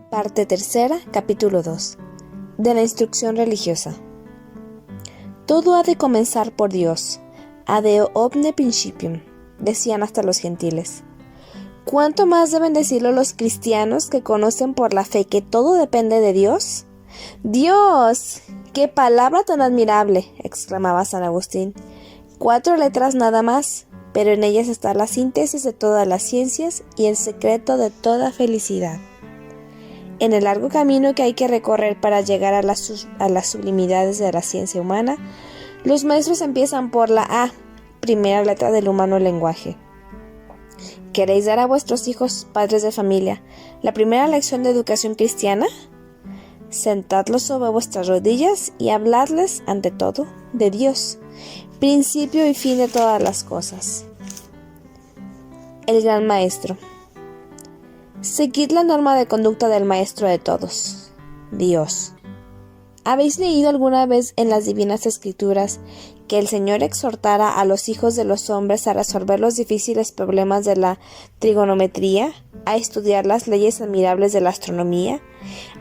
Parte tercera, capítulo 2. De la instrucción religiosa. Todo ha de comenzar por Dios, ad omne principium, decían hasta los gentiles. ¿Cuánto más deben decirlo los cristianos que conocen por la fe que todo depende de Dios? ¡Dios! ¡Qué palabra tan admirable!, exclamaba San Agustín. 4 letras nada más, pero en ellas está la síntesis de todas las ciencias y el secreto de toda felicidad. En el largo camino que hay que recorrer para llegar a las sublimidades de la ciencia humana, los maestros empiezan por la A, primera letra del humano lenguaje. ¿Queréis dar a vuestros hijos, padres de familia, la primera lección de educación cristiana? Sentadlos sobre vuestras rodillas y habladles, ante todo, de Dios, principio y fin de todas las cosas. El gran maestro. Seguid la norma de conducta del maestro de todos, Dios. ¿Habéis leído alguna vez en las Divinas Escrituras que el Señor exhortara a los hijos de los hombres a resolver los difíciles problemas de la trigonometría, a estudiar las leyes admirables de la astronomía,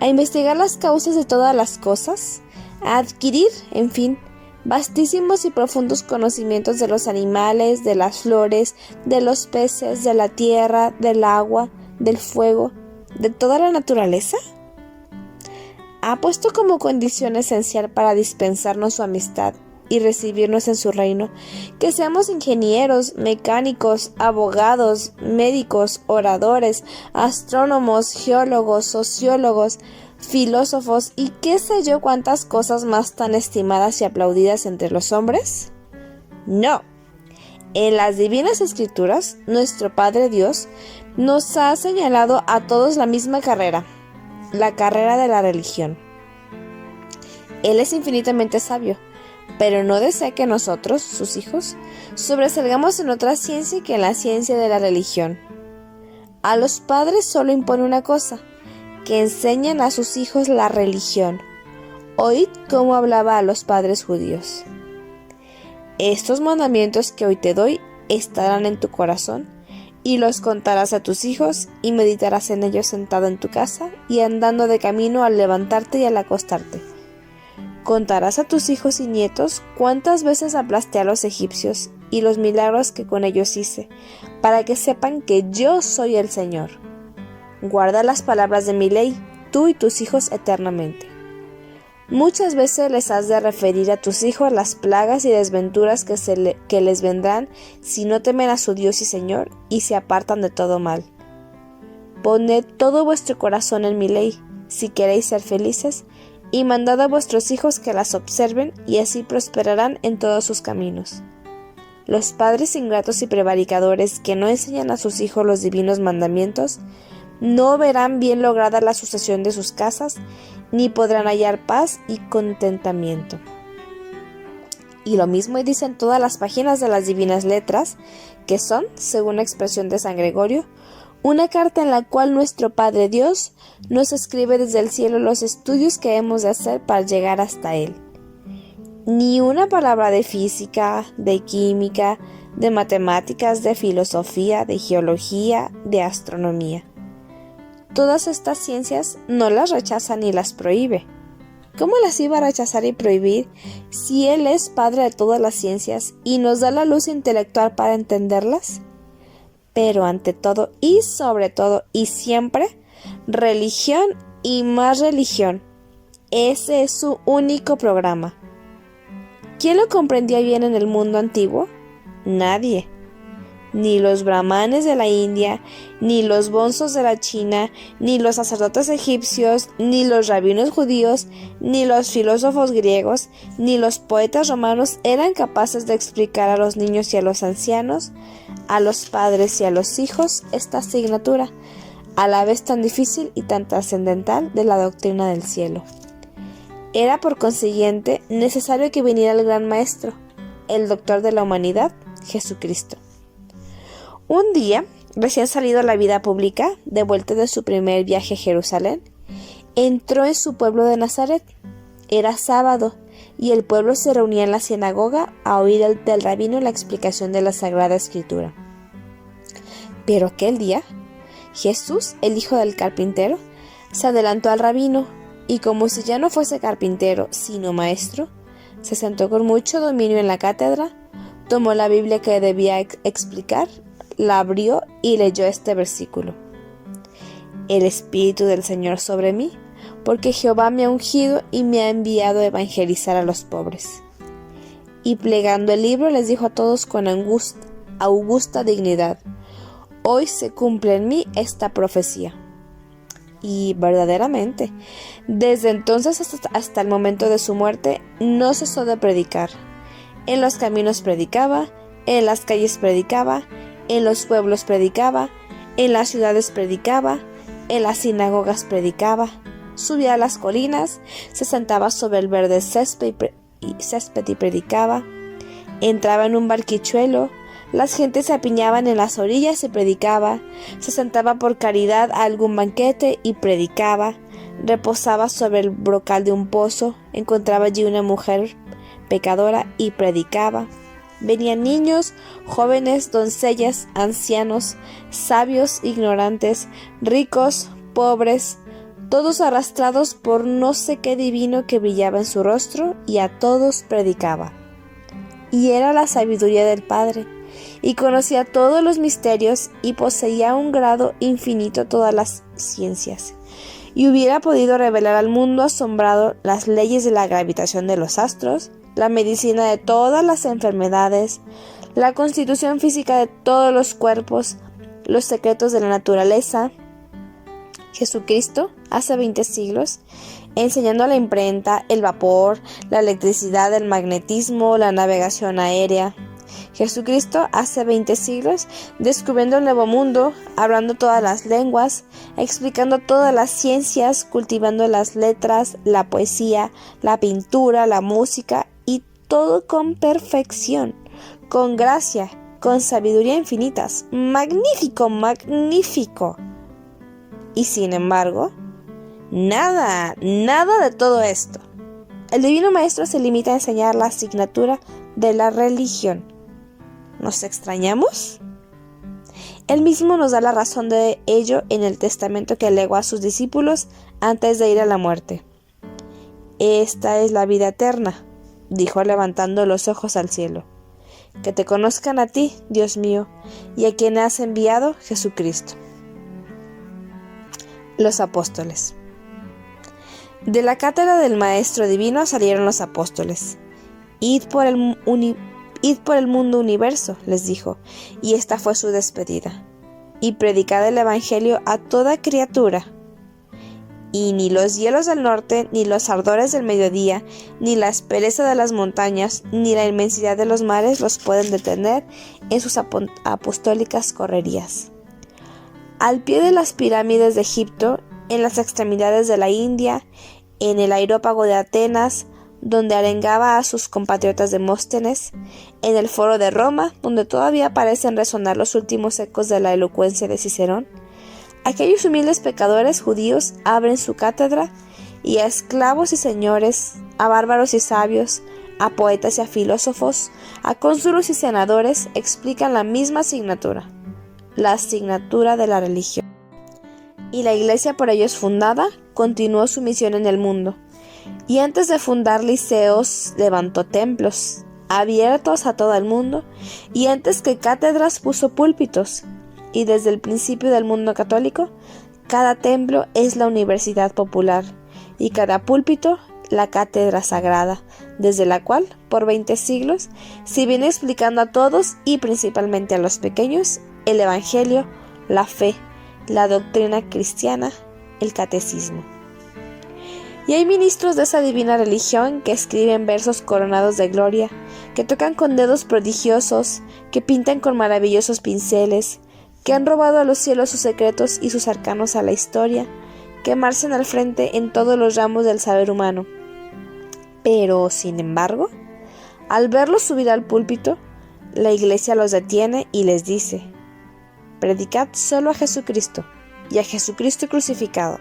a investigar las causas de todas las cosas, a adquirir, en fin, vastísimos y profundos conocimientos de los animales, de las flores, de los peces, de la tierra, del agua, del fuego, de toda la naturaleza? Ha puesto como condición esencial para dispensarnos su amistad y recibirnos en su reino, que seamos ingenieros, mecánicos, abogados, médicos, oradores, astrónomos, geólogos, sociólogos, filósofos y qué sé yo cuántas cosas más tan estimadas y aplaudidas entre los hombres. No. En las Divinas Escrituras, nuestro Padre Dios nos ha señalado a todos la misma carrera, la carrera de la religión. Él es infinitamente sabio, pero no desea que nosotros, sus hijos, sobresalgamos en otra ciencia que en la ciencia de la religión. A los padres solo impone una cosa, que enseñen a sus hijos la religión. Oíd cómo hablaba a los padres judíos. Estos mandamientos que hoy te doy estarán en tu corazón, y los contarás a tus hijos, y meditarás en ellos sentado en tu casa, y andando de camino al levantarte y al acostarte. Contarás a tus hijos y nietos cuántas veces aplasté a los egipcios, y los milagros que con ellos hice, para que sepan que yo soy el Señor. Guarda las palabras de mi ley, tú y tus hijos eternamente. Muchas veces les has de referir a tus hijos las plagas y desventuras que les vendrán si no temen a su Dios y Señor y se apartan de todo mal. Poned todo vuestro corazón en mi ley, si queréis ser felices, y mandad a vuestros hijos que las observen y así prosperarán en todos sus caminos. Los padres ingratos y prevaricadores que no enseñan a sus hijos los divinos mandamientos no verán bien lograda la sucesión de sus casas, ni podrán hallar paz y contentamiento. Y lo mismo dicen todas las páginas de las Divinas Letras, que son, según la expresión de San Gregorio, una carta en la cual nuestro Padre Dios nos escribe desde el cielo los estudios que hemos de hacer para llegar hasta Él. Ni una palabra de física, de química, de matemáticas, de filosofía, de geología, de astronomía. Todas estas ciencias no las rechaza ni las prohíbe. ¿Cómo las iba a rechazar y prohibir si Él es Padre de todas las ciencias y nos da la luz intelectual para entenderlas? Pero ante todo y sobre todo y siempre, religión y más religión. Ese es su único programa. ¿Quién lo comprendía bien en el mundo antiguo? Nadie. Ni los brahmanes de la India, ni los bonzos de la China, ni los sacerdotes egipcios, ni los rabinos judíos, ni los filósofos griegos, ni los poetas romanos eran capaces de explicar a los niños y a los ancianos, a los padres y a los hijos esta asignatura, a la vez tan difícil y tan trascendental de la doctrina del cielo. Era por consiguiente necesario que viniera el gran maestro, el doctor de la humanidad, Jesucristo. Un día, recién salido a la vida pública, de vuelta de su primer viaje a Jerusalén, entró en su pueblo de Nazaret. Era sábado, y el pueblo se reunía en la sinagoga a oír del rabino la explicación de la Sagrada Escritura. Pero aquel día, Jesús, el hijo del carpintero, Se adelantó al rabino, y como si ya no fuese carpintero, sino maestro, se sentó con mucho dominio en la cátedra, tomó la Biblia que debía explicar, la abrió y leyó este versículo. El Espíritu del Señor sobre mí, porque Jehová me ha ungido y me ha enviado a evangelizar a los pobres. Y plegando el libro les dijo a todos con augusta dignidad: hoy se cumple en mí esta profecía. Y verdaderamente, desde entonces hasta el momento de su muerte, no cesó de predicar. En los caminos predicaba, en las calles predicaba, en los pueblos predicaba, en las ciudades predicaba, en las sinagogas predicaba, subía a las colinas, se sentaba sobre el verde césped y predicaba, entraba en un barquichuelo, las gentes se apiñaban en las orillas y predicaba, se sentaba por caridad a algún banquete y predicaba, reposaba sobre el brocal de un pozo, encontraba allí una mujer pecadora y predicaba. Venían niños, jóvenes, doncellas, ancianos, sabios, ignorantes, ricos, pobres, todos arrastrados por no sé qué divino que brillaba en su rostro, y a todos predicaba. Y era la sabiduría del Padre, y conocía todos los misterios, y poseía a un grado infinito todas las ciencias, y hubiera podido revelar al mundo asombrado las leyes de la gravitación de los astros, la medicina de todas las enfermedades, la constitución física de todos los cuerpos, los secretos de la naturaleza. Jesucristo, hace 20 siglos, enseñando la imprenta, el vapor, la electricidad, el magnetismo, la navegación aérea. Jesucristo, hace 20 siglos, descubriendo el nuevo mundo, hablando todas las lenguas, explicando todas las ciencias, cultivando las letras, la poesía, la pintura, la música, y todo con perfección, con gracia, con sabiduría infinitas. ¡Magnífico, magnífico! Y sin embargo, nada de todo esto. El Divino Maestro se limita a enseñar la asignatura de la religión. ¿Nos extrañamos? Él mismo nos da la razón de ello en el testamento que legó a sus discípulos antes de ir a la muerte. Esta es la vida eterna, dijo levantando los ojos al cielo, que te conozcan a ti, Dios mío, y a quien has enviado, Jesucristo. Los apóstoles. De la cátedra del Maestro Divino salieron los apóstoles. Id por el mundo universo, les dijo, y esta fue su despedida. Y predicad el Evangelio a toda criatura. Y ni los hielos del norte, ni los ardores del mediodía, ni la aspereza de las montañas, ni la inmensidad de los mares los pueden detener en sus apostólicas correrías. Al pie de las pirámides de Egipto, en las extremidades de la India, en el aerópago de Atenas, donde arengaba a sus compatriotas Demóstenes, en el foro de Roma, donde todavía parecen resonar los últimos ecos de la elocuencia de Cicerón, aquellos humildes pecadores judíos abren su cátedra, y a esclavos y señores, a bárbaros y sabios, a poetas y a filósofos, a cónsules y senadores explican la misma asignatura, la asignatura de la religión. Y la Iglesia por ellos fundada continuó su misión en el mundo, y antes de fundar liceos levantó templos abiertos a todo el mundo, y antes que cátedras puso púlpitos, y desde el principio del mundo católico, cada templo es la universidad popular, y cada púlpito la cátedra sagrada, desde la cual, por 20 siglos, se viene explicando a todos y principalmente a los pequeños el Evangelio, la fe, la doctrina cristiana, el catecismo. Y hay ministros de esa divina religión que escriben versos coronados de gloria, que tocan con dedos prodigiosos, que pintan con maravillosos pinceles, que han robado a los cielos sus secretos y sus arcanos a la historia, que marchan al frente en todos los ramos del saber humano. Pero, sin embargo, al verlos subir al púlpito, la Iglesia los detiene y les dice: predicad solo a Jesucristo y a Jesucristo crucificado.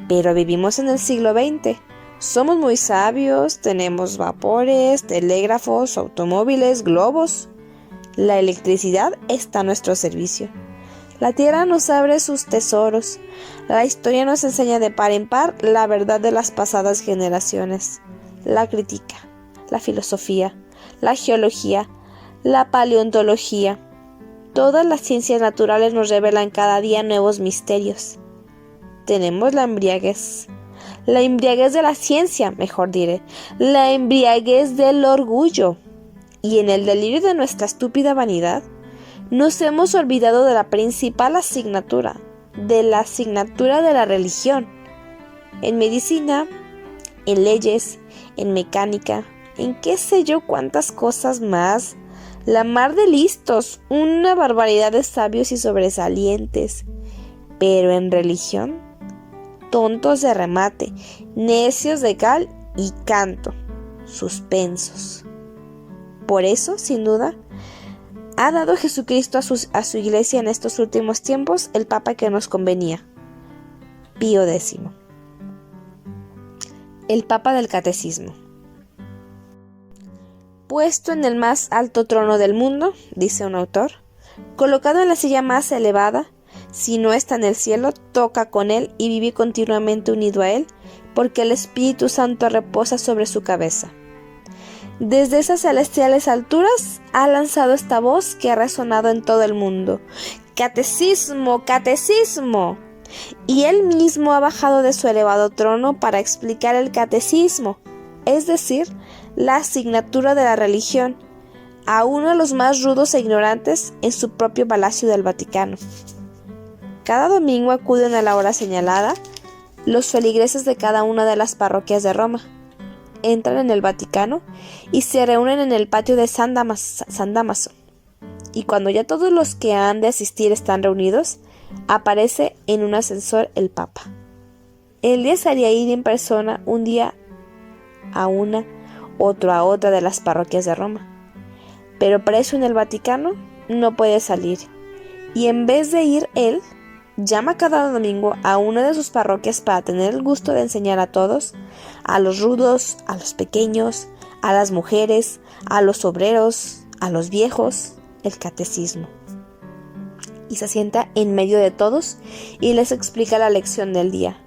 Pero vivimos en el siglo XX, somos muy sabios, tenemos vapores, telégrafos, automóviles, globos. La electricidad está a nuestro servicio. La tierra nos abre sus tesoros. La historia nos enseña de par en par la verdad de las pasadas generaciones. La critica, la filosofía, la geología, la paleontología. Todas las ciencias naturales nos revelan cada día nuevos misterios. Tenemos la embriaguez de la ciencia, mejor diré, la embriaguez del orgullo. Y en el delirio de nuestra estúpida vanidad, nos hemos olvidado de la principal asignatura, de la asignatura de la religión. En medicina, en leyes, en mecánica, en qué sé yo cuántas cosas más. La mar de listos, una barbaridad de sabios y sobresalientes. Pero en religión, tontos de remate, necios de cal y canto, suspensos. Por eso, sin duda, ha dado Jesucristo a su iglesia en estos últimos tiempos el Papa que nos convenía, Pío X, el Papa del Catecismo. Puesto en el más alto trono del mundo, dice un autor, colocado en la silla más elevada, si no está en el cielo, toca con él y vive continuamente unido a él, porque el Espíritu Santo reposa sobre su cabeza. Desde esas celestiales alturas ha lanzado esta voz que ha resonado en todo el mundo: ¡Catecismo! ¡Catecismo! Y él mismo ha bajado de su elevado trono para explicar el catecismo, es decir, la asignatura de la religión, a uno de los más rudos e ignorantes en su propio Palacio del Vaticano. Cada domingo acuden a la hora señalada los feligreses de cada una de las parroquias de Roma. Entran en el Vaticano y se reúnen en el patio de San Dámaso. Y cuando ya todos los que han de asistir están reunidos, aparece en un ascensor el Papa. Él desearía ir en persona un día a una, otro a otra de las parroquias de Roma. Pero preso en el Vaticano no puede salir. Y en vez de ir él, llama cada domingo a una de sus parroquias para tener el gusto de enseñar a todos, a los rudos, a los pequeños, a las mujeres, a los obreros, a los viejos, el catecismo. Y se sienta en medio de todos y les explica la lección del día.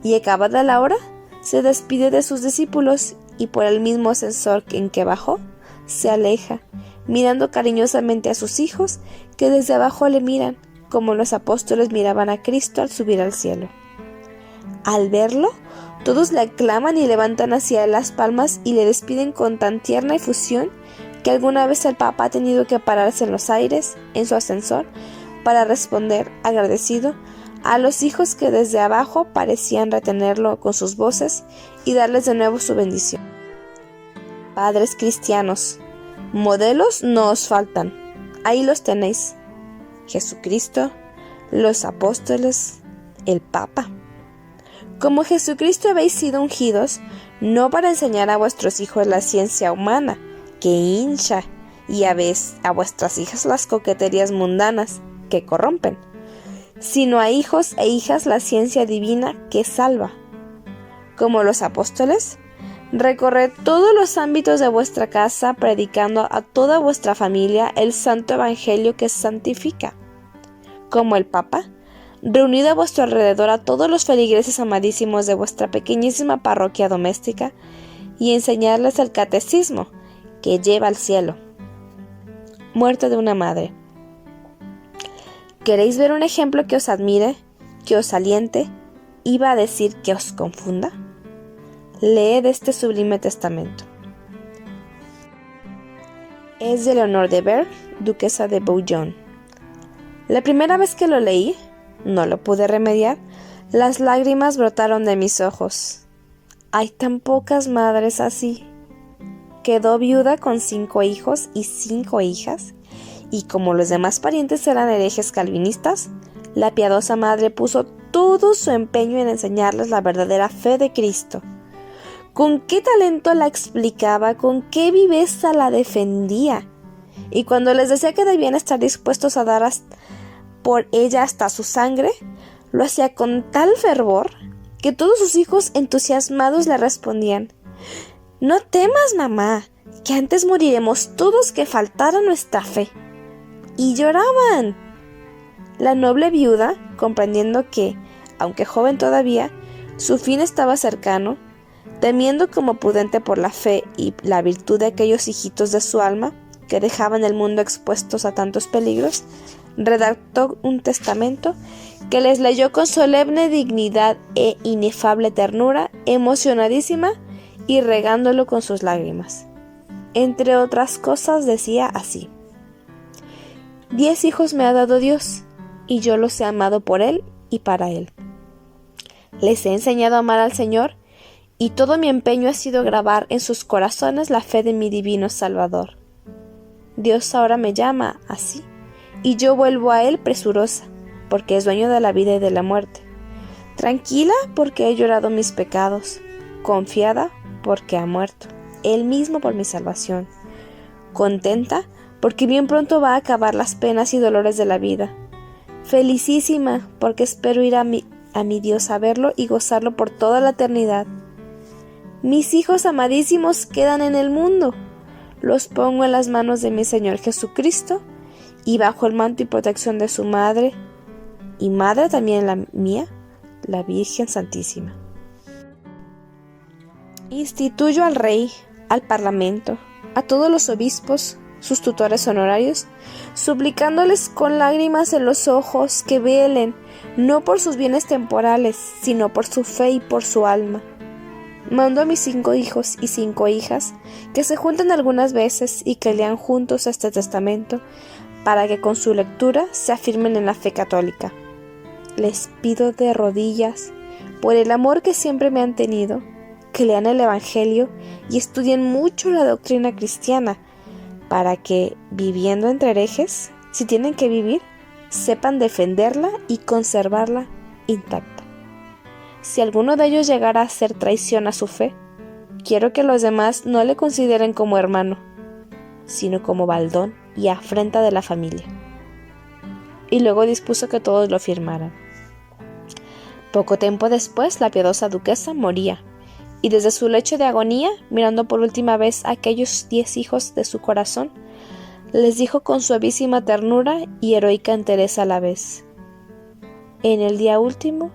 Y acabada la hora, se despide de sus discípulos y por el mismo ascensor en que bajó, se aleja, mirando cariñosamente a sus hijos que desde abajo le miran, como los apóstoles miraban a Cristo al subir al cielo. Al verlo, todos le aclaman y levantan hacia él las palmas y le despiden con tan tierna efusión que alguna vez el Papa ha tenido que pararse en los aires, en su ascensor, para responder, agradecido, a los hijos que desde abajo parecían retenerlo con sus voces y darles de nuevo su bendición. Padres cristianos, modelos no os faltan, ahí los tenéis. Jesucristo, los apóstoles, el Papa. Como Jesucristo habéis sido ungidos, no para enseñar a vuestros hijos la ciencia humana, que hincha, y a vuestras hijas las coqueterías mundanas, que corrompen, sino a hijos e hijas la ciencia divina, que salva. Como los apóstoles, recorred todos los ámbitos de vuestra casa, predicando a toda vuestra familia el santo evangelio que santifica. Como el Papa, reunid a vuestro alrededor a todos los feligreses amadísimos de vuestra pequeñísima parroquia doméstica y enseñarles el catecismo que lleva al cielo. Muerte de una madre. ¿Queréis ver un ejemplo que os admire, que os aliente, iba a decir que os confunda? Leed este sublime testamento. Es de Leonor de Berg, duquesa de Bouillon. La primera vez que lo leí, no lo pude remediar, las lágrimas brotaron de mis ojos. Hay tan pocas madres así. Quedó viuda con 5 hijos y 5 hijas, y como los demás parientes eran herejes calvinistas, la piadosa madre puso todo su empeño en enseñarles la verdadera fe de Cristo. Con qué talento la explicaba, con qué viveza la defendía. Y cuando les decía que debían estar dispuestos a dar por ella hasta su sangre, lo hacía con tal fervor que todos sus hijos entusiasmados le respondían: «No temas, mamá, que antes moriremos todos que faltara nuestra fe». Y lloraban. La noble viuda, comprendiendo que, aunque joven todavía, su fin estaba cercano, temiendo como prudente por la fe y la virtud de aquellos hijitos de su alma que dejaban el mundo expuestos a tantos peligros, redactó un testamento que les leyó con solemne dignidad e inefable ternura, emocionadísima y regándolo con sus lágrimas. Entre otras cosas decía así: 10 hijos me ha dado Dios, y yo los he amado por Él y para Él. Les he enseñado a amar al Señor, y todo mi empeño ha sido grabar en sus corazones la fe de mi divino Salvador. Dios ahora me llama así, y yo vuelvo a Él presurosa, porque es dueño de la vida y de la muerte. Tranquila, porque he llorado mis pecados. Confiada, porque ha muerto, Él mismo por mi salvación. Contenta, porque bien pronto va a acabar las penas y dolores de la vida. Felicísima, porque espero ir a mi Dios a verlo y gozarlo por toda la eternidad. Mis hijos amadísimos quedan en el mundo. Los pongo en las manos de mi Señor Jesucristo y bajo el manto y protección de su madre, y madre también la mía, la Virgen Santísima. Instituyo al rey, al parlamento, a todos los obispos, sus tutores honorarios, suplicándoles con lágrimas en los ojos que velen, no por sus bienes temporales, sino por su fe y por su alma. Mando a mis 5 hijos y 5 hijas que se junten algunas veces y que lean juntos este testamento, para que con su lectura se afirmen en la fe católica. Les pido de rodillas, por el amor que siempre me han tenido, que lean el Evangelio y estudien mucho la doctrina cristiana, para que, viviendo entre herejes, si tienen que vivir, sepan defenderla y conservarla intacta. Si alguno de ellos llegara a hacer traición a su fe, quiero que los demás no le consideren como hermano, sino como baldón y afrenta de la familia. Y luego dispuso que todos lo firmaran. Poco tiempo después, la piadosa duquesa moría, y desde su lecho de agonía, mirando por última vez a aquellos 10 hijos de su corazón, les dijo con suavísima ternura y heroica entereza a la vez: en el día último,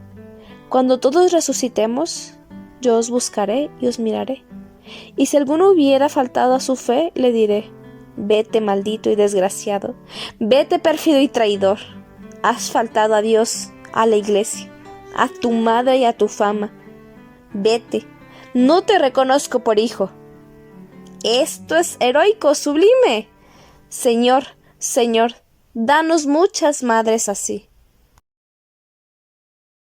cuando todos resucitemos, yo os buscaré y os miraré. Y si alguno hubiera faltado a su fe, le diré: vete, maldito y desgraciado, vete, pérfido y traidor. Has faltado a Dios, a la Iglesia, a tu madre y a tu fama. Vete, no te reconozco por hijo. Esto es heroico, sublime. Señor, Señor, danos muchas madres así.